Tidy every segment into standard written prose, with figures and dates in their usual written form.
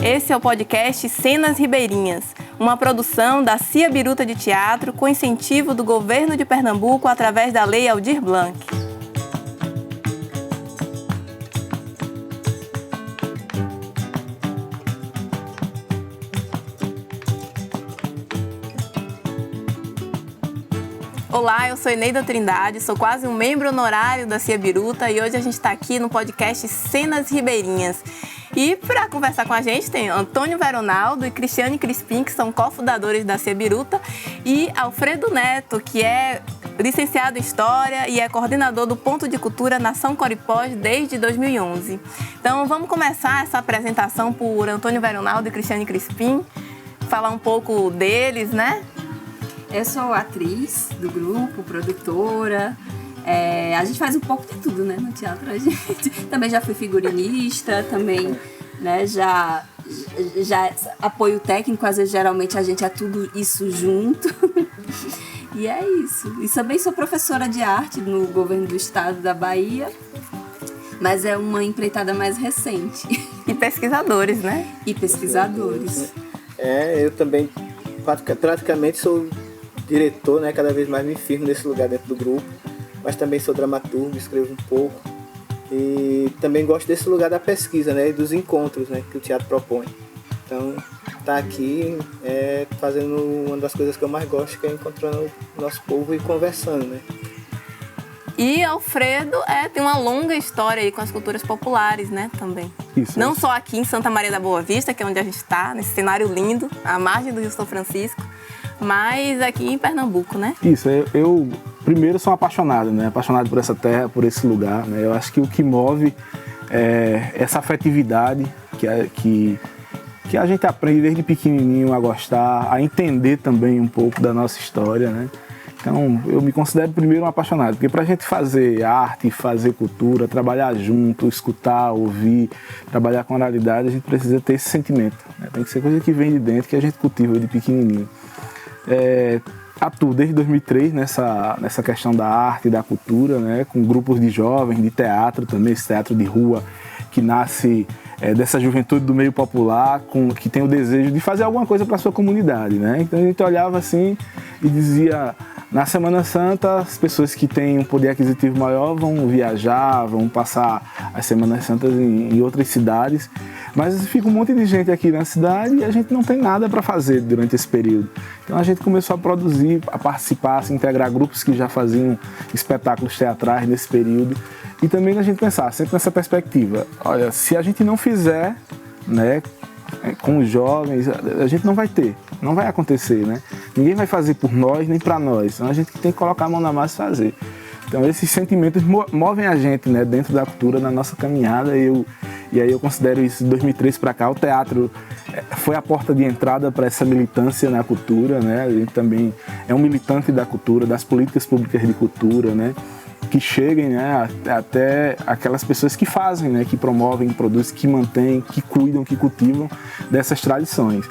Esse é o podcast Cenas Ribeirinhas, uma produção da Cia Biruta de Teatro com incentivo do Governo de Pernambuco através da Lei Aldir Blanc. Olá, eu sou Eneida Trindade, sou quase um membro honorário da Cia Biruta e hoje a gente está aqui no podcast Cenas Ribeirinhas. E para conversar com a gente tem Antônio Veronaldo e Cristiane Crispim, que são cofundadores da Cia Biruta, e Alfredo Neto, que é licenciado em História e é coordenador do Ponto de Cultura Nação Coripós desde 2011. Então vamos começar essa apresentação por Antônio Veronaldo e Cristiane Crispim, falar um pouco deles, né? Eu sou atriz do grupo, produtora. A gente faz um pouco de tudo, né, no teatro. A gente também já fui figurinista, também, né, já apoio técnico, às vezes geralmente a gente é tudo isso junto. E é isso. E também sou professora de arte no governo do estado da Bahia, mas é uma empreitada mais recente. E pesquisadores, né? E pesquisadores. Eu também praticamente sou diretor, né? Cada vez mais me firmo nesse lugar dentro do grupo, mas também sou dramaturgo, escrevo um pouco e também gosto desse lugar da pesquisa, né? E dos encontros, né? Que o teatro propõe. Então, tá aqui fazendo uma das coisas que eu mais gosto, que é encontrando o nosso povo e conversando, né? E Alfredo tem uma longa história aí com as culturas populares, né, também. Isso. Não só aqui em Santa Maria da Boa Vista, que é onde a gente está, nesse cenário lindo, à margem do Rio São Francisco, mas aqui em Pernambuco, né? Isso, eu primeiro sou apaixonado, né? Apaixonado por essa terra, por esse lugar, né? Eu acho que o que move é essa afetividade que a gente aprende desde pequenininho a gostar, a entender também um pouco da nossa história, né? Então, eu me considero primeiro um apaixonado, porque para a gente fazer arte, fazer cultura, trabalhar junto, escutar, ouvir, trabalhar com oralidade, a gente precisa ter esse sentimento, né? Tem que ser coisa que vem de dentro, que a gente cultiva de pequenininho. Atuo desde 2003 nessa questão da arte e da cultura, né? Com grupos de jovens, de teatro também, esse teatro de rua que nasce dessa juventude do meio popular, que tem o desejo de fazer alguma coisa para a sua comunidade, né? Então a gente olhava assim e dizia: na Semana Santa, as pessoas que têm um poder aquisitivo maior vão viajar, vão passar as Semanas Santas em outras cidades, mas fica um monte de gente aqui na cidade e a gente não tem nada para fazer durante esse período. Então a gente começou a produzir, a participar, a se integrar a grupos que já faziam espetáculos teatrais nesse período, e também a gente pensar sempre nessa perspectiva: olha, se a gente não fizer, né, com os jovens, a gente não vai acontecer, né? Ninguém vai fazer por nós nem para nós, então a gente tem que colocar a mão na massa e fazer. Então esses sentimentos movem a gente, né, dentro da cultura, na nossa caminhada, e aí eu considero isso de 2003 para cá. O teatro foi a porta de entrada para essa militância na cultura, né? A gente também é um militante da cultura, das políticas públicas de cultura, né? Que cheguem, né, até aquelas pessoas que fazem, né, que promovem, que produzem, que mantêm, que cuidam, que cultivam dessas tradições.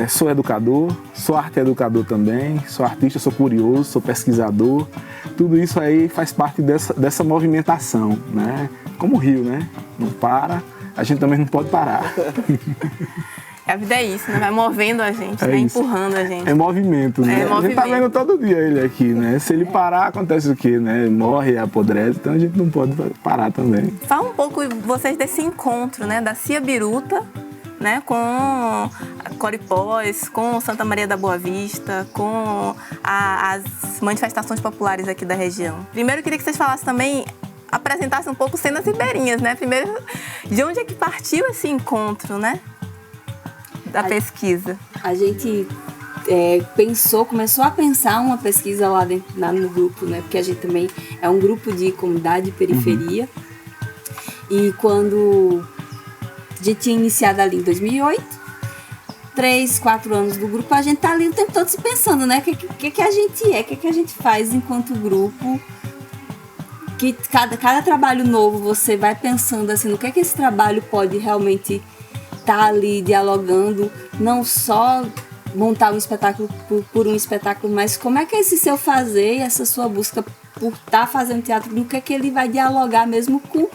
Sou educador, sou arte-educador também, sou artista, sou curioso, sou pesquisador. Tudo isso aí faz parte dessa movimentação, né? Como o rio, né? Não para, a gente também não pode parar. A vida é isso, né? Vai movendo a gente, vai empurrando a gente. É movimento, né? A gente tá vendo todo dia ele aqui, né? Se ele parar, acontece o quê, né? Morre, apodrece, então a gente não pode parar também. Fala um pouco vocês desse encontro, né? Da Cia Biruta, né? Com Coripós, com Santa Maria da Boa Vista, com as manifestações populares aqui da região. Primeiro eu queria que vocês falassem também, apresentassem um pouco Cenas Ribeirinhas, né? Primeiro, de onde é que partiu esse encontro, né? Da pesquisa. A gente começou a pensar uma pesquisa lá no grupo, né? Porque a gente também é um grupo de comunidade e periferia. E quando a gente tinha iniciado ali em 2008, 3, 4 anos do grupo, a gente tá ali o tempo todo se pensando, né? O que a gente é, o que a gente faz enquanto grupo. Que cada trabalho novo você vai pensando assim, no que esse trabalho pode realmente estar ali dialogando, não só montar um espetáculo por um espetáculo, mas como é que é esse seu fazer, essa sua busca por estar fazendo teatro, no que ele vai dialogar mesmo com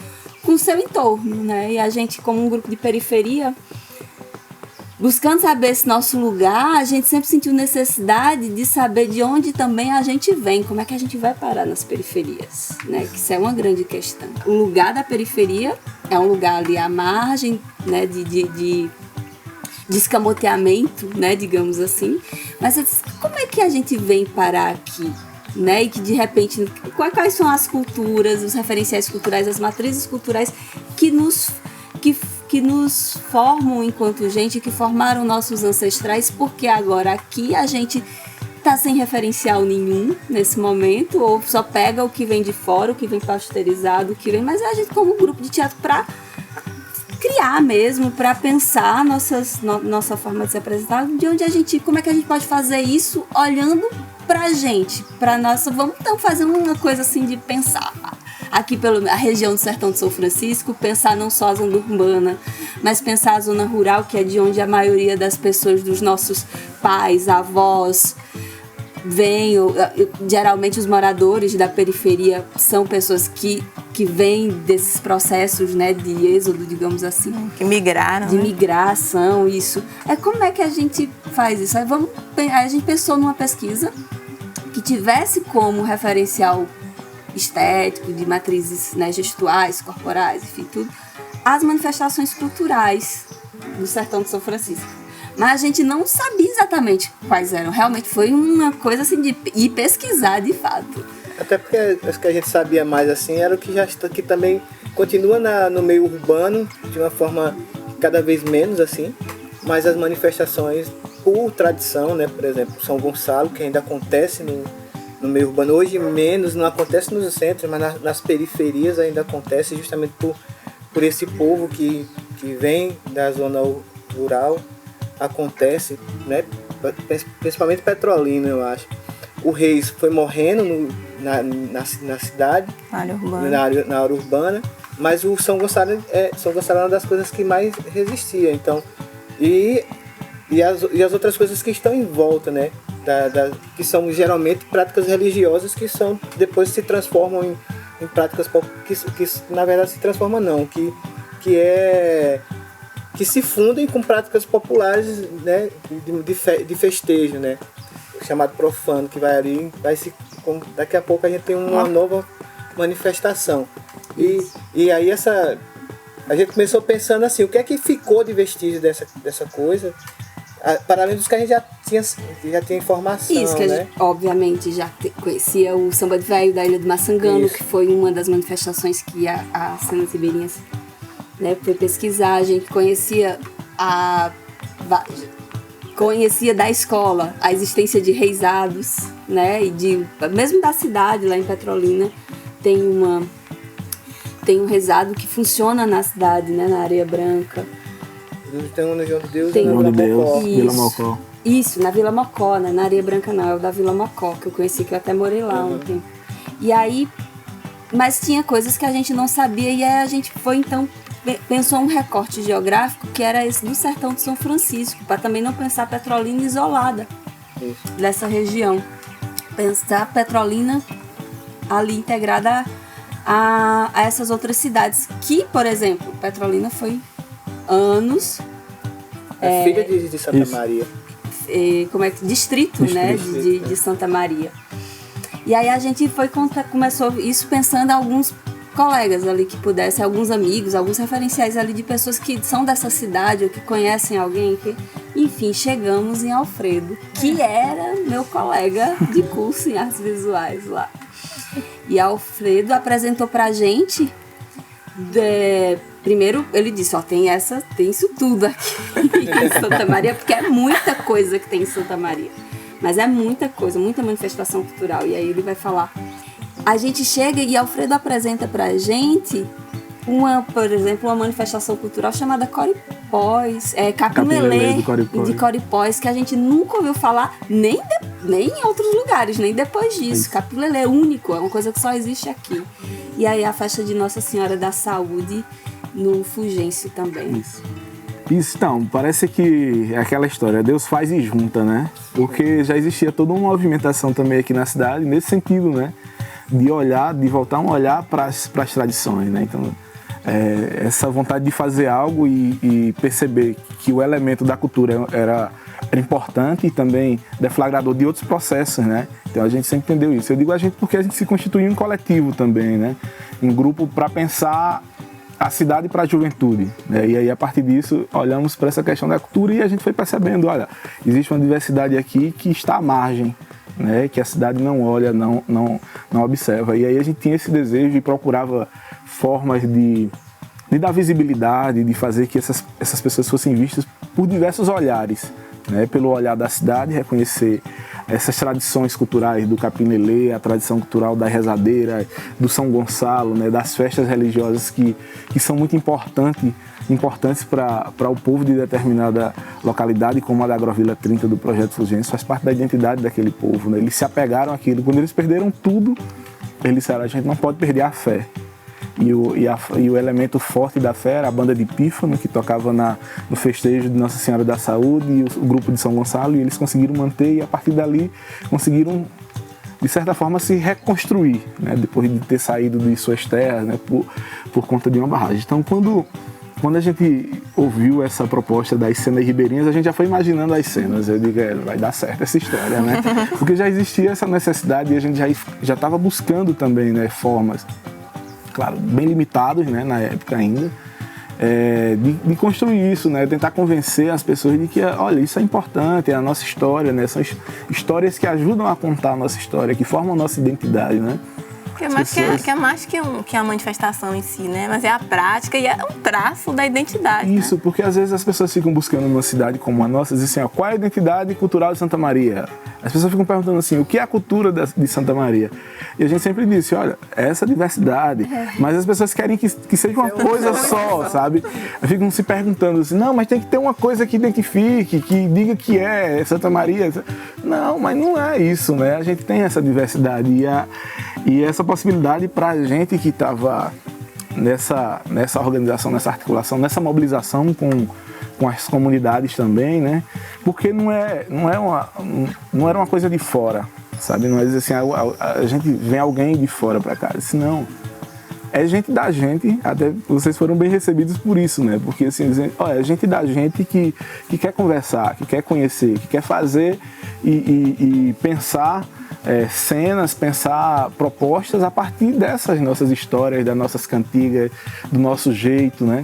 o seu entorno, né? E a gente, como um grupo de periferia, buscando saber esse nosso lugar, a gente sempre sentiu necessidade de saber de onde também a gente vem, como é que a gente vai parar nas periferias, né? Que isso é uma grande questão. O lugar da periferia é um lugar ali à margem, né? De escamoteamento, né? Digamos assim. Mas como é que a gente vem parar aqui? Né? E que de repente, quais são as culturas, os referenciais culturais, as matrizes culturais que nos formam enquanto gente, que formaram nossos ancestrais, porque agora aqui a gente tá sem referencial nenhum nesse momento, ou só pega o que vem de fora, o que vem pasteurizado, o que vem, mas a gente como grupo de teatro para criar mesmo, para pensar nossa forma de se apresentar, de onde a gente, como é que a gente pode fazer isso olhando pra gente, pra nossa, vamos então fazer uma coisa assim de pensar aqui pela região do Sertão de São Francisco, pensar não só a zona urbana, mas pensar a zona rural, que é de onde a maioria das pessoas, dos nossos pais, avós, vêm. Geralmente os moradores da periferia são pessoas que vêm desses processos, né, de êxodo, digamos assim. Que migraram. De migração, isso. Como é que a gente faz isso? Aí a gente pensou numa pesquisa que tivesse como referencial estético, de matrizes, né, gestuais, corporais, enfim, tudo, as manifestações culturais do Sertão de São Francisco. Mas a gente não sabia exatamente quais eram. Realmente foi uma coisa assim de ir pesquisar de fato. Até porque as que a gente sabia mais assim era o que também continua no meio urbano de uma forma cada vez menos assim, mas as manifestações por tradição, né, por exemplo, São Gonçalo, que ainda acontece no meio urbano, hoje menos, não acontece nos centros, mas nas periferias ainda acontece, justamente por esse povo que vem da zona rural, acontece, né, principalmente Petrolina, eu acho. O Reis foi morrendo na cidade, na área urbana, mas o São Gonçalo é uma das coisas que mais resistia. Então, e as outras coisas que estão em volta, né, que são geralmente práticas religiosas que depois se transformam em práticas que na verdade se transformam não, que se fundem com práticas populares, né, de festejo, né, chamado profano, que vai ali, daqui a pouco a gente tem uma nova manifestação. E aí a gente começou pensando assim, o que é que ficou de vestígio dessa coisa, para além dos que a gente já tinha informação. Isso, que né? A gente, obviamente, já conhecia o Samba de Velho da Ilha do Maçangano, que foi uma das manifestações que a Cenas Ribeirinhas, né, foi pesquisar. A gente conhecia da escola a existência de reisados, né, e mesmo da cidade, lá em Petrolina, tem um reisado que funciona na cidade, né, na Areia Branca. Tem um no João de Deus e na Vila Mocó. Isso, na Vila Mocó, né? Na Areia Branca não, é o da Vila Mocó, que eu conheci, que eu até morei lá um tempo. E aí, mas tinha coisas que a gente não sabia, e aí a gente foi, então, pensou um recorte geográfico que era esse do Sertão de São Francisco, para também não pensar Petrolina isolada dessa região. Pensar Petrolina ali integrada a essas outras cidades, que, por exemplo, Petrolina foi anos... filha de Santa Maria. Distrito, né, de Santa Maria. E aí a gente começou isso pensando em alguns colegas ali que pudessem, alguns amigos, alguns referenciais ali de pessoas que são dessa cidade ou que conhecem alguém. Enfim, chegamos em Alfredo, que era meu colega de curso em artes visuais lá. E Alfredo apresentou pra gente... Primeiro ele disse, tem isso tudo aqui em Santa Maria, porque é muita coisa que tem em Santa Maria. Mas é muita coisa, muita manifestação cultural. E aí ele vai falar. A gente chega e Alfredo apresenta pra gente por exemplo, uma manifestação cultural chamada Coripós, Capilelê de Coripós, que a gente nunca ouviu falar nem em outros lugares, nem depois disso. Capilelê único, é uma coisa que só existe aqui. E aí a festa de Nossa Senhora da Saúde no Fugêncio também. Isso, então, parece que é aquela história, Deus faz e junta, né? Porque já existia toda uma movimentação também aqui na cidade, nesse sentido, né? De voltar a olhar para as tradições, né? Então, essa vontade de fazer algo e perceber que o elemento da cultura era importante e também deflagrador de outros processos, né? Então a gente sempre entendeu isso. Eu digo a gente porque a gente se constituiu em coletivo também, né? Em grupo para pensar a cidade para a juventude, né? E aí a partir disso olhamos para essa questão da cultura e a gente foi percebendo, olha, existe uma diversidade aqui que está à margem, né? Que a cidade não olha, não observa. E aí a gente tinha esse desejo e procurava formas de dar visibilidade, de fazer que essas pessoas fossem vistas por diversos olhares, né? Pelo olhar da cidade, reconhecer essas tradições culturais do Capinelê, a tradição cultural da rezadeira, do São Gonçalo, né? Das festas religiosas que são muito importantes para o povo de determinada localidade, como a da Agrovila 30 do Projeto Fulgêncio, faz parte da identidade daquele povo, né? Eles se apegaram àquilo. Quando eles perderam tudo, eles disseram, a gente não pode perder a fé. E o elemento forte da fé era a banda de pífano, que tocava no festejo de Nossa Senhora da Saúde, e o grupo de São Gonçalo, e eles conseguiram manter, e a partir dali conseguiram, de certa forma, se reconstruir, né? Depois de ter saído de suas terras, né? por conta de uma barragem. Então, quando a gente ouviu essa proposta das cenas ribeirinhas, a gente já foi imaginando as cenas. Eu digo, vai dar certo essa história, né? Porque já existia essa necessidade e a gente já estava buscando também, né, formas, claro, bem limitados, né, na época ainda, de construir isso, né, tentar convencer as pessoas de que, olha, isso é importante, é a nossa história, né, são histórias que ajudam a contar a nossa história, que formam a nossa identidade, né. Que é mais que a manifestação em si, né? Mas é a prática e é um traço da identidade. Isso, né? Porque às vezes as pessoas ficam buscando uma cidade como a nossa e dizem assim, qual é a identidade cultural de Santa Maria? As pessoas ficam perguntando assim, o que é a cultura de Santa Maria? E a gente sempre disse, olha, essa diversidade, mas as pessoas querem que seja uma coisa só, sabe? Ficam se perguntando assim, não, mas tem que ter uma coisa que identifique, que diga que é Santa Maria. Não, mas não é isso, né? A gente tem essa diversidade e essa possibilidade para a gente que estava nessa organização, nessa articulação, nessa mobilização com as comunidades também, né? Porque não era uma coisa de fora, sabe? Não é dizer assim, a gente vem alguém de fora para cá. Disse, não, é gente da gente, até vocês foram bem recebidos por isso, né? Porque assim, olha, é gente da gente que quer conversar, que quer conhecer, que quer fazer e pensar cenas, pensar propostas a partir dessas nossas histórias, das nossas cantigas, do nosso jeito, né?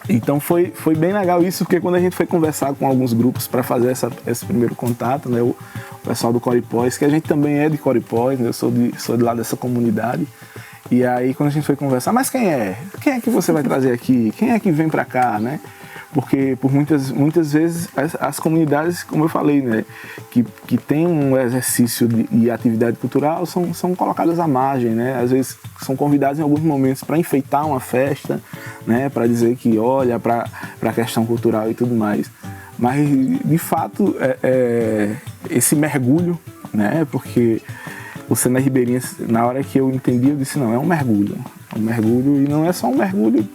Então foi bem legal isso, porque quando a gente foi conversar com alguns grupos para fazer esse primeiro contato, né, o pessoal do Coripós, que a gente também é de Coripós, né, eu sou de lá dessa comunidade, e aí quando a gente foi conversar, mas quem é que você vai trazer aqui? Quem é que vem para cá, né? Porque por muitas vezes as comunidades, como eu falei, né, que tem um exercício de atividade cultural são colocadas à margem, né? Às vezes são convidadas em alguns momentos para enfeitar uma festa, né, para dizer que olha para a questão cultural e tudo mais. Mas de fato esse mergulho, né? Porque o Cenas Ribeirinhas, na hora que eu entendi, eu disse não, é um mergulho e não é só um mergulho.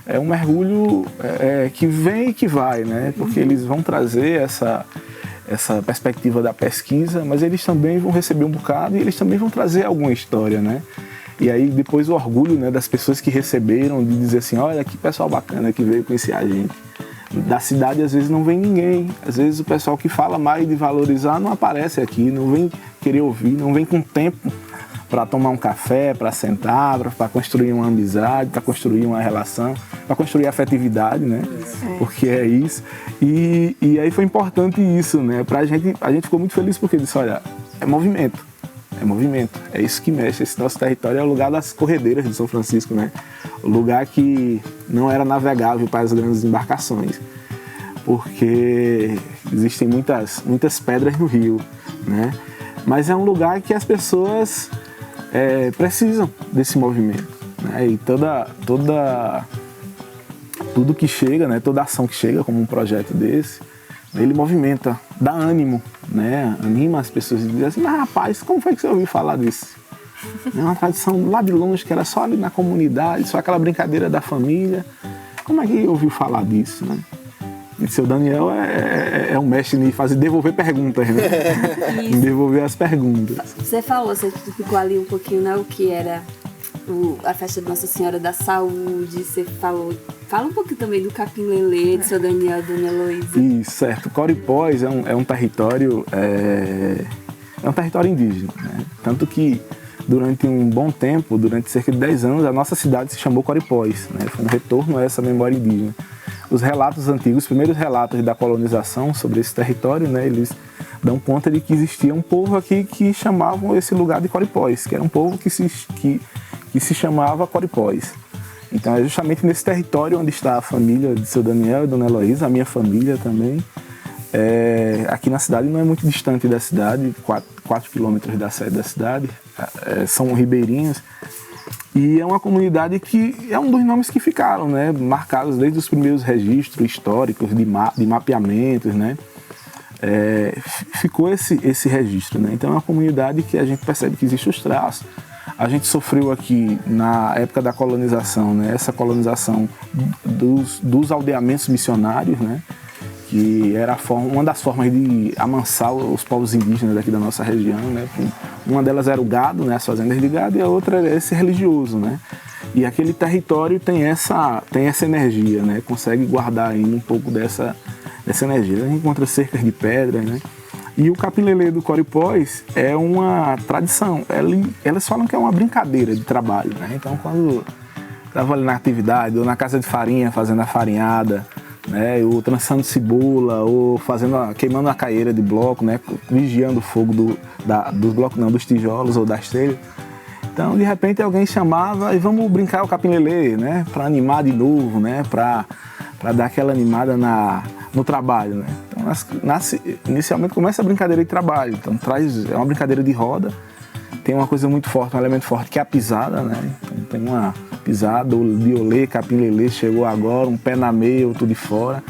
É um mergulho que vem e que vai, né? Porque eles vão trazer essa perspectiva da pesquisa, mas eles também vão receber um bocado e eles também vão trazer alguma história, né? E aí depois o orgulho, né, das pessoas que receberam, de dizer assim, olha que pessoal bacana que veio conhecer a gente. Da cidade às vezes não vem ninguém, às vezes o pessoal que fala mais de valorizar não aparece aqui, não vem querer ouvir, não vem com tempo para tomar um café, para sentar, para construir uma amizade, para construir uma relação, para construir afetividade, né? Porque é isso. E aí foi importante isso, né? Pra gente, a gente ficou muito feliz porque disse, olha, é movimento, é isso que mexe. Esse nosso território é o lugar das corredeiras de São Francisco, né? O lugar que não era navegável para as grandes embarcações, porque existem muitas pedras no rio, né? Mas é um lugar que as pessoas precisam desse movimento, né? E tudo que chega, né? Toda ação que chega como um projeto desse, ele movimenta, dá ânimo, né? Anima as pessoas e diz assim, mas rapaz, como foi que você ouviu falar disso? É uma tradição lá de longe, que era só ali na comunidade, só aquela brincadeira da família. Como é que ouviu falar disso, né? E seu Daniel é um mestre em devolver perguntas, né? Em devolver as perguntas. Você falou, você ficou ali um pouquinho, né? O que era a festa de Nossa Senhora da Saúde, você falou... Fala um pouquinho também do Capim Lelê, de seu Daniel e Dona Heloísa. Isso, certo. Coripós é um território... É um território indígena, né? Tanto que durante um bom tempo, durante cerca de 10 anos, a nossa cidade se chamou Coripós, né? Foi um retorno a essa memória indígena. Os relatos antigos, os primeiros relatos da colonização sobre esse território, né, eles dão conta de que existia um povo aqui que chamavam esse lugar de Coripós, que era um povo que se chamava Coripós. Então é justamente nesse território onde está a família de seu Daniel e Dona Heloísa, a minha família também. Aqui na cidade não é muito distante da cidade, 4 quilômetros da sede da cidade, são ribeirinhas. E é uma comunidade que é um dos nomes que ficaram, né, marcados desde os primeiros registros históricos de mapeamentos, né, ficou esse registro, né. Então é uma comunidade que a gente percebe que existem os traços. A gente sofreu aqui na época da colonização, né, essa colonização dos aldeamentos missionários, né, que era uma das formas de amansar os povos indígenas daqui da nossa região, né? Uma delas era o gado, né? As fazendas de gado, e a outra era esse religioso, né? E aquele território tem essa energia, né? Consegue guardar ainda um pouco dessa energia. A gente encontra cercas de pedra, né? E o Capim Lelê do Coripós é uma tradição. Elas falam que é uma brincadeira de trabalho, né? Então, quando estava ali na atividade, ou na casa de farinha, fazendo a farinhada, né, ou trançando cebola, ou queimando a caeira de bloco, né, vigiando o fogo dos blocos, não, dos tijolos ou das telhas. Então, de repente, alguém chamava e vamos brincar o Capim Lelê, né, para animar de novo, né, para dar aquela animada no trabalho, né. Então, inicialmente começa a brincadeira de trabalho, então é uma brincadeira de roda, tem uma coisa muito forte, um elemento forte que é a pisada, né, então tem uma pisada, o diolê, Capim Lelê chegou agora, um pé na meia, outro de fora.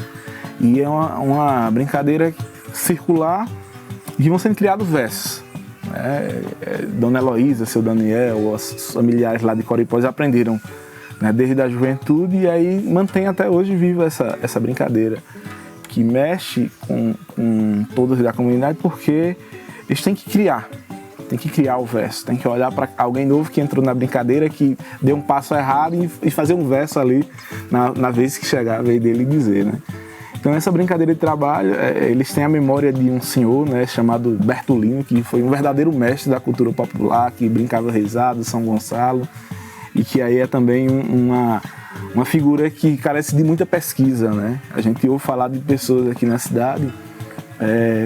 E é uma brincadeira circular e vão sendo criados versos. Dona Heloísa, seu Daniel, os familiares lá de Coripós aprenderam, né, desde a juventude, e aí mantém até hoje viva essa brincadeira, que mexe com todos da comunidade, porque eles têm que criar. Tem que criar o verso, tem que olhar para alguém novo que entrou na brincadeira, que deu um passo errado e fazer um verso ali na vez que chegar a vez dele dizer, né? Então essa brincadeira de trabalho, eles têm a memória de um senhor, né, chamado Bertolino, que foi um verdadeiro mestre da cultura popular, que brincava rezado, São Gonçalo, e que aí é também uma figura que carece de muita pesquisa, né? A gente ouve falar de pessoas aqui na cidade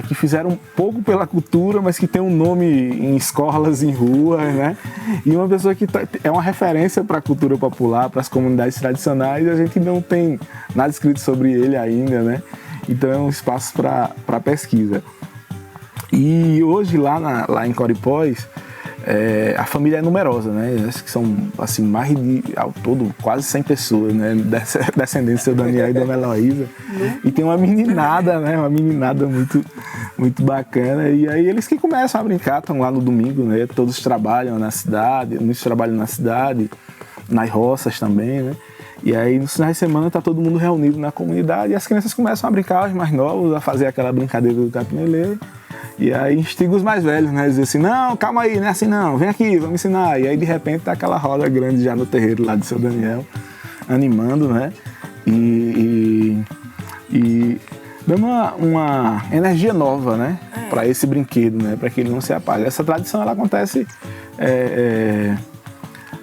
que fizeram pouco pela cultura, mas que tem um nome em escolas, em ruas, né? E uma pessoa que é uma referência para a cultura popular, para as comunidades tradicionais, e a gente não tem nada escrito sobre ele ainda, né? Então é um espaço para pesquisa. E hoje lá em Coripós, a família é numerosa, né? Acho que são assim, mais de, ao todo, quase 100 pessoas, né? Descendentes do seu Daniel e Dona Heloísa. E tem uma meninada, né? Uma meninada muito, muito bacana. E aí eles que começam a brincar, estão lá no domingo, né? Todos trabalham na cidade, muitos trabalham na cidade, nas roças também, né? E aí nos finais de semana tá todo mundo reunido na comunidade e as crianças começam a brincar, os mais novos, a fazer aquela brincadeira do Capim Lelê. E aí instiga os mais velhos, né? Dizer assim, não, calma aí, não é assim não, vem aqui, vamos ensinar. E aí de repente tá aquela roda grande já no terreiro lá de seu Daniel, animando, né? E dando uma energia nova, né? Para esse brinquedo, né? Para que ele não se apague. Essa tradição ela acontece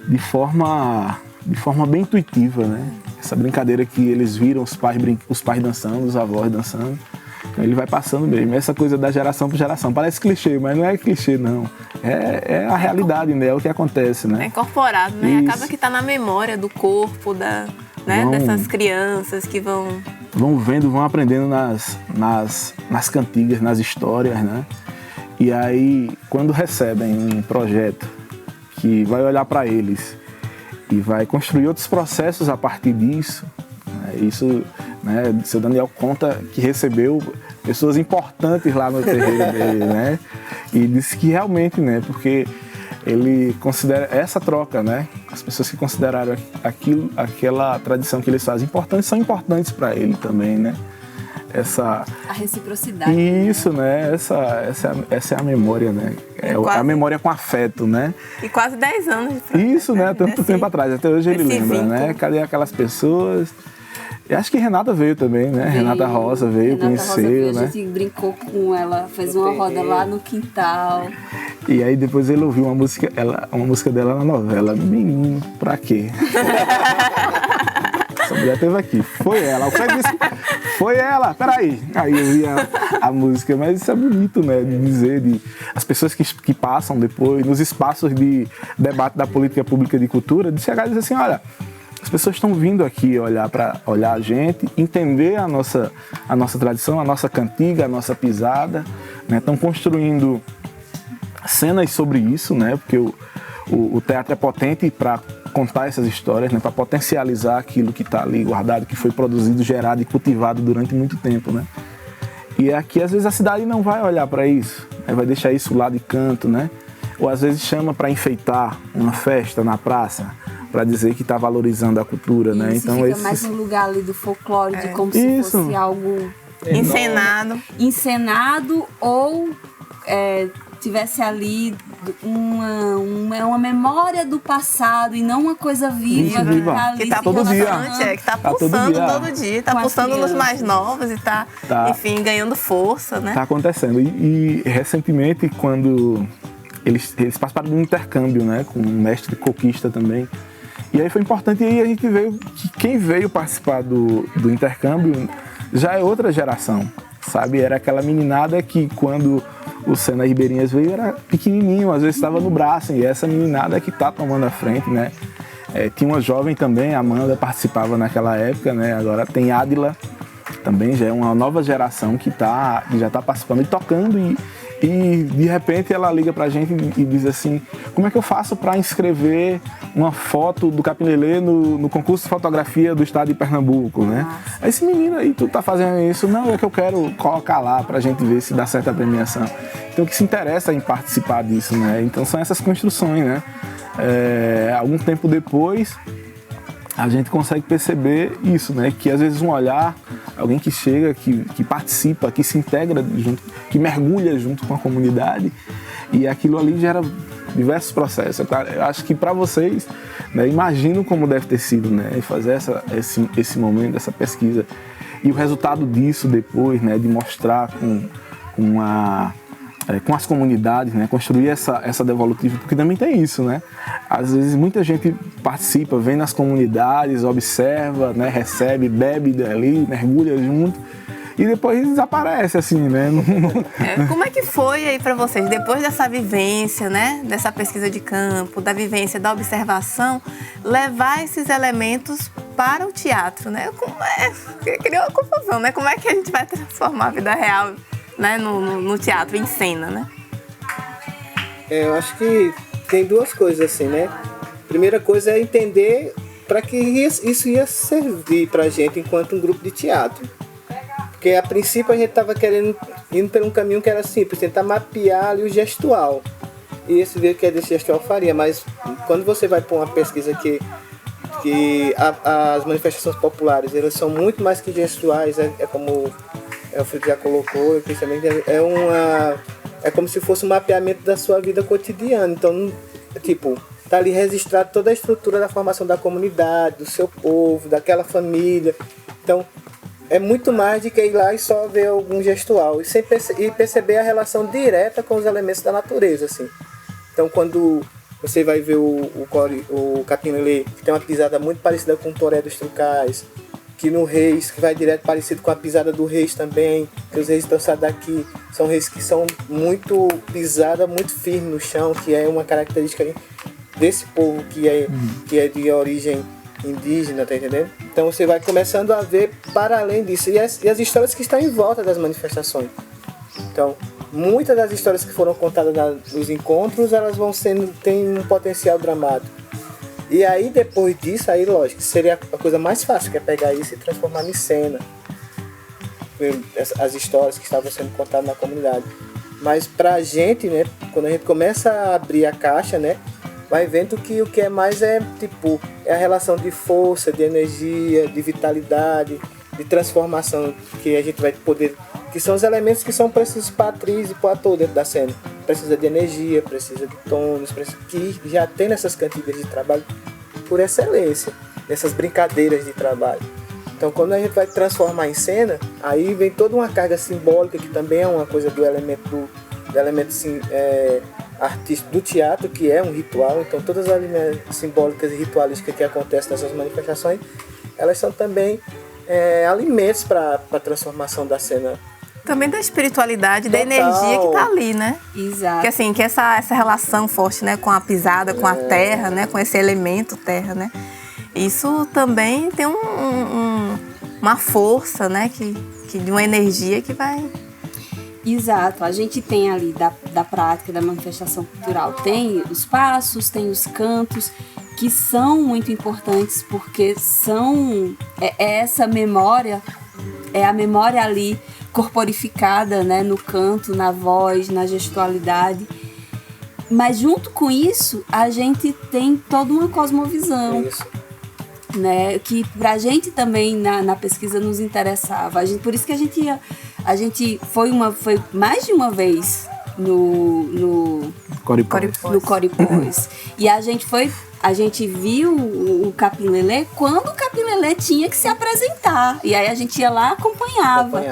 de forma bem intuitiva, né? Essa brincadeira que eles viram os pais dançando, os avós dançando. Então ele vai passando mesmo, essa coisa da geração por geração. Parece clichê, mas não é clichê, não. É a realidade, né? É o que acontece, né? É incorporado, né? Isso. Acaba que tá na memória do corpo, dessas crianças que vão vendo, vão aprendendo nas cantigas, nas histórias, né? E aí, quando recebem um projeto que vai olhar para eles e vai construir outros processos a partir disso, né? Isso, né, seu Daniel conta que recebeu pessoas importantes lá no terreiro dele, né? E disse que realmente, né, porque ele considera essa troca, né? As pessoas que consideraram aquela tradição que eles fazem importante são importantes para ele também, né? A reciprocidade. Isso, né? Essa é a memória, né? A memória com afeto, né? E quase 10 anos. Isso, né? Tanto tempo atrás. Até hoje ele lembra, né? Cadê aquelas pessoas? E acho que Renata veio também, né? Renata Rosa veio, conheceu, né? A gente brincou com ela, fez uma roda lá no quintal. E aí depois ele ouviu uma música dela na novela. Menino, pra quê? Essa mulher teve aqui. Foi ela. O Fred disse, foi ela, peraí. Aí eu vi a música, mas isso é bonito, né? De dizer, as pessoas que passam depois, nos espaços de debate da política pública de cultura, de chegar e dizer assim, olha, as pessoas estão vindo aqui olhar a gente, entender a nossa tradição, a nossa cantiga, a nossa pisada, né? Estão construindo cenas sobre isso, né? Porque o teatro é potente para contar essas histórias, né? Para potencializar aquilo que está ali guardado, que foi produzido, gerado e cultivado durante muito tempo, né? E aqui, às vezes, a cidade não vai olhar para isso, né? Vai deixar isso lá de canto, né? Ou às vezes chama para enfeitar uma festa na praça, para dizer que está valorizando a cultura, isso, né? Então fica mais no lugar ali do folclore, de como se fosse algo encenado ou tivesse ali uma memória do passado e não uma coisa viva que está ali. Que está pulsante, que está pulsando todo dia, está pulsando nos mais novos e está, enfim, ganhando força, né? Está acontecendo. E recentemente, quando eles participaram de um intercâmbio, né? Com um mestre coquista também. E aí foi importante, e aí a gente veio, que quem veio participar do intercâmbio já é outra geração, sabe? Era aquela meninada que quando o Cenas Ribeirinhas veio era pequenininho, às vezes estava no braço, e essa meninada que está tomando a frente, né? Tinha uma jovem também, a Amanda participava naquela época, né? Agora tem Ádila, também já é uma nova geração que já está participando e tocando, e de repente ela liga pra gente e diz assim, como é que eu faço para inscrever uma foto do Capim Lelê no concurso de fotografia do estado de Pernambuco, né? Aí esse menino aí, tu tá fazendo isso? Não, é que eu quero colocar lá pra gente ver se dá certa premiação. Então que se interessa em participar disso, né? Então são essas construções, né? Algum tempo depois a gente consegue perceber isso, né? Que às vezes um olhar, alguém que chega, que participa, que se integra junto, que mergulha junto com a comunidade, e aquilo ali gera diversos processos. Eu acho que para vocês, né, imagino como deve ter sido, né? Fazer esse momento, essa pesquisa, e o resultado disso depois, né? De mostrar com as comunidades, né? Construir essa devolutiva, porque também tem isso, né? Às vezes muita gente participa, vem nas comunidades, observa, né? Recebe, bebe dali, mergulha junto e depois desaparece, assim, né? Como é que foi aí para vocês, depois dessa vivência, né? Dessa pesquisa de campo, da vivência, da observação, levar esses elementos para o teatro, né? Criou uma confusão, né? Como é que a gente vai transformar a vida real, né, no teatro, em cena, né? Eu acho que tem duas coisas assim, né? Primeira coisa é entender para que isso ia servir para a gente enquanto um grupo de teatro. Porque a princípio a gente estava indo por um caminho que era simples, tentar mapear ali o gestual. E esse ver que é desse gestual faria, mas quando você vai para uma pesquisa que as manifestações populares, elas são muito mais que gestuais, é como o Felipe já colocou, é como se fosse um mapeamento da sua vida cotidiana. Então, tipo, tá ali registrado toda a estrutura da formação da comunidade, do seu povo, daquela família. Então, é muito mais do que ir lá e só ver algum gestual e perceber a relação direta com os elementos da natureza, assim. Então, quando você vai ver o Capim Lelê, que tem uma pisada muito parecida com o Toré dos Trucais, que no Reis, que vai direto parecido com a pisada do Reis também, que os reis dançados daqui são reis que são muito pisada, muito firme no chão, que é uma característica desse povo que é de origem indígena, tá entendendo? Então você vai começando a ver para além disso, e as histórias que estão em volta das manifestações. Então, muitas das histórias que foram contadas nos encontros, elas têm um potencial dramático. E aí, depois disso, aí, lógico, seria a coisa mais fácil, que é pegar isso e transformar em cena. As histórias que estavam sendo contadas na comunidade. Mas pra gente, né, quando a gente começa a abrir a caixa, né, vai vendo que o que é mais é a relação de força, de energia, de vitalidade, de transformação que a gente vai poder, que são os elementos que são precisos para a atriz e para o ator dentro da cena. Precisa de energia, precisa de tons, que já tem nessas cantigas de trabalho por excelência, nessas brincadeiras de trabalho. Então, quando a gente vai transformar em cena, aí vem toda uma carga simbólica, que também é uma coisa do elemento artístico do teatro, que é um ritual. Então, todas as linhas simbólicas e ritualísticas que acontecem nessas manifestações, elas são também alimentos para a transformação da cena. Também da espiritualidade, da Total. energia que tá ali, né? Exato. Que assim, que essa relação forte, né, com a pisada, com a terra, né, com esse elemento terra, né? Isso também tem uma força, né, que de uma energia que vai... Exato, a gente tem ali da prática da manifestação cultural, tem os passos, tem os cantos, que são muito importantes porque são essa memória, é a memória ali corporificada, né, no canto, na voz, na gestualidade. Mas junto com isso, a gente tem toda uma cosmovisão. Isso. Né, que pra gente também na pesquisa nos interessava. Por isso que a gente foi mais de uma vez no Coripós. E a gente viu o Capim Lelê quando o Capim Lelê tinha que se apresentar. E aí a gente ia lá, acompanhava.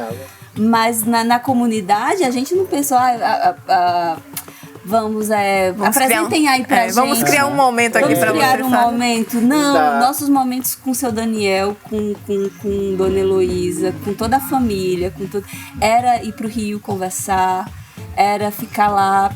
Mas na comunidade a gente não pensou, vamos apresentem aí pra gente. Vamos criar um momento aqui pra vocês. Vamos criar um momento. Não, nossos momentos com o seu Daniel, com Dona Heloísa, com toda a família, era ir pro Rio conversar, era ficar lá.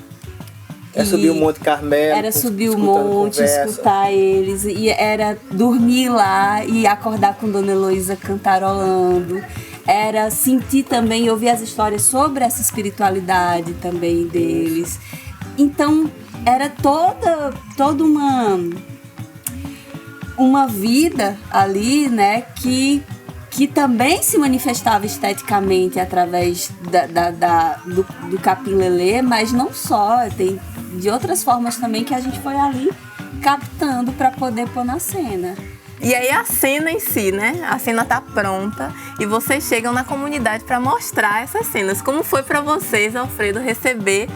Subir o Monte Carmelo. Era subir o monte, escutar eles. E era dormir lá e acordar com Dona Heloísa cantarolando. Era sentir também, ouvir as histórias sobre essa espiritualidade também deles. Então, era toda uma vida ali, né, que também se manifestava esteticamente através do Capim Lelê, mas não só, tem de outras formas também que a gente foi ali captando para poder pôr na cena. E aí a cena em si, né? A cena tá pronta e vocês chegam na comunidade para mostrar essas cenas. Como foi para vocês, Alfredo, receber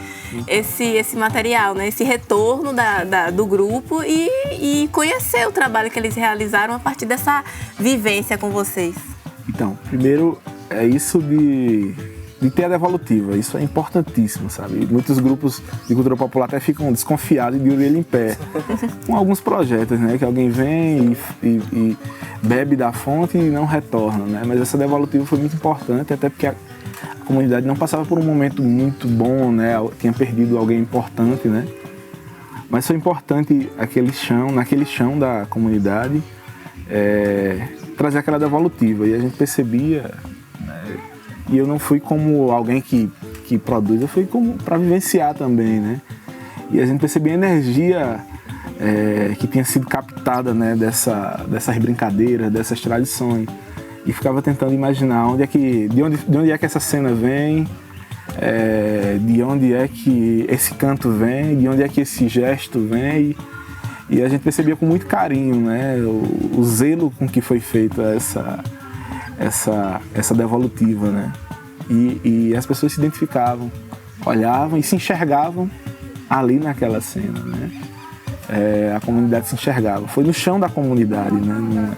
esse material, né? Esse retorno do grupo e conhecer o trabalho que eles realizaram a partir dessa vivência com vocês? Então, primeiro é isso de ter a devolutiva. Isso é importantíssimo, sabe? Muitos grupos de cultura popular até ficam desconfiados de orelha em pé com alguns projetos, né? Que alguém vem e bebe da fonte e não retorna, né? Mas essa devolutiva foi muito importante, até porque a comunidade não passava por um momento muito bom, né? Tinha perdido alguém importante, né? Mas foi importante naquele chão da comunidade, trazer aquela devolutiva. E a gente percebia... E eu não fui como alguém que produz, eu fui como para vivenciar também, né? E a gente percebia a energia que tinha sido captada, né, dessas brincadeiras, dessas tradições. E ficava tentando imaginar de onde é que essa cena vem, de onde é que esse canto vem, de onde é que esse gesto vem. E a gente percebia com muito carinho, né, o zelo com que foi feita essa devolutiva, né? E as pessoas se identificavam, olhavam e se enxergavam ali naquela cena, né? A comunidade se enxergava. Foi no chão da comunidade, né?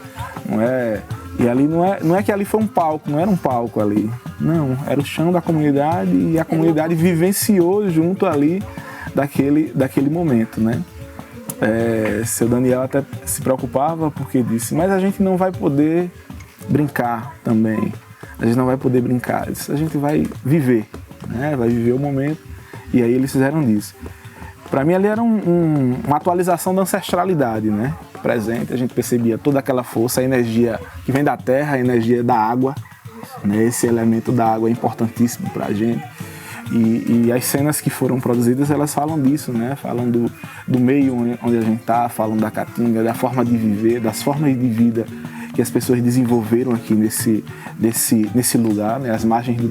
E ali não é que ali foi um palco, não era um palco ali. Não, era o chão da comunidade e a comunidade vivenciou junto ali daquele momento, né? Seu Daniel até se preocupava porque disse, mas a gente não vai poder brincar também, a gente não vai poder brincar, a gente vai viver, né? Vai viver o momento. E aí eles fizeram disso. Para mim ali era uma atualização da ancestralidade, né? Presente, a gente percebia toda aquela força, a energia que vem da terra, a energia da água, né? Esse elemento da água é importantíssimo para a gente. E as cenas que foram produzidas, elas falam disso, né? Falam do meio onde a gente está, falam da caatinga, da forma de viver, das formas de vida que as pessoas desenvolveram aqui nesse lugar, né? As margens do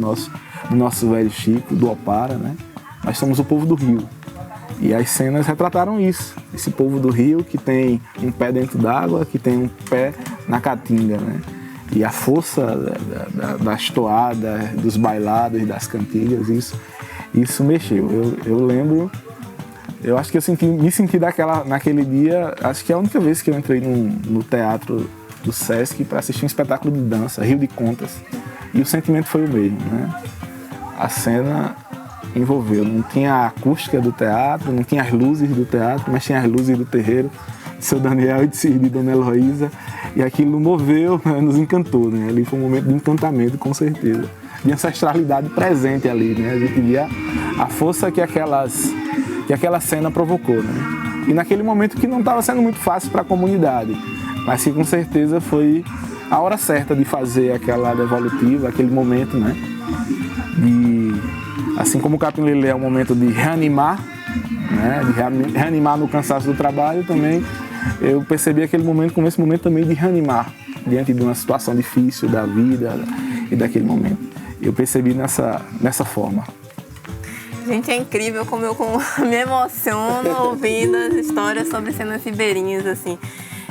nosso velho Chico, do Opara, né? Nós somos o povo do Rio. E as cenas retrataram isso. Esse povo do Rio que tem um pé dentro d'água, que tem um pé na caatinga, né? e a força das toadas, dos bailados, das cantigas, isso mexeu. Eu lembro, eu acho que eu me senti naquele dia, acho que é a única vez que eu entrei no teatro do Sesc para assistir um espetáculo de dança, Rio de Contas, e o sentimento foi o mesmo, né? A cena envolveu, não tinha a acústica do teatro, não tinha as luzes do teatro, mas tinha as luzes do terreiro, de seu Daniel e de Dona Heloísa, e aquilo moveu, né, nos encantou, né? Ali foi um momento de encantamento, com certeza, de ancestralidade presente ali, né? A gente via a força que aquela cena provocou, né? E naquele momento que não estava sendo muito fácil para a comunidade, mas que com certeza foi a hora certa de fazer aquela devolutiva, aquele momento, né? Assim como o Capim Lelê é um momento de reanimar, né? De reanimar no cansaço do trabalho, também eu percebi aquele momento como esse momento também de reanimar diante de uma situação difícil da vida e daquele momento. Eu percebi nessa forma. Gente, é incrível como eu me emociono ouvindo as histórias sobre cenas ribeirinhas, assim.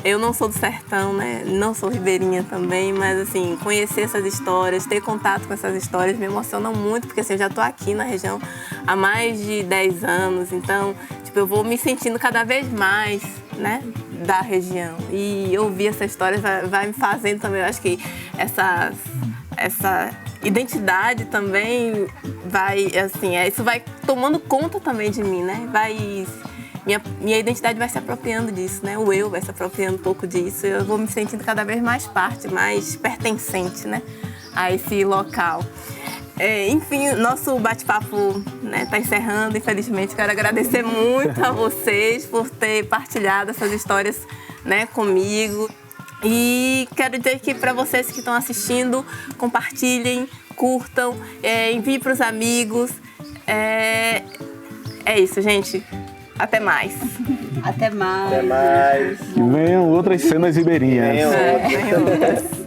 Eu não sou do sertão, né? Não sou ribeirinha também, mas assim, conhecer essas histórias, ter contato com essas histórias me emocionam muito, porque assim, eu já estou aqui na região há mais de 10 anos, então, tipo, eu vou me sentindo cada vez mais, né, da região. E ouvir essa história vai me fazendo também, eu acho que essa identidade também vai, assim, isso vai tomando conta também de mim, né? Minha identidade vai se apropriando disso, né? O eu vai se apropriando um pouco disso. Eu vou me sentindo cada vez mais parte, mais pertencente, né, a esse local. Enfim, nosso bate-papo, né, tá encerrando, infelizmente. Quero agradecer muito a vocês por ter partilhado essas histórias, né, comigo. E quero dizer que para vocês que estão assistindo, compartilhem, curtam, enviem para os amigos. É isso, gente. Até mais. Até mais. Até mais. Que venham outras cenas ribeirinhas. Venham outras.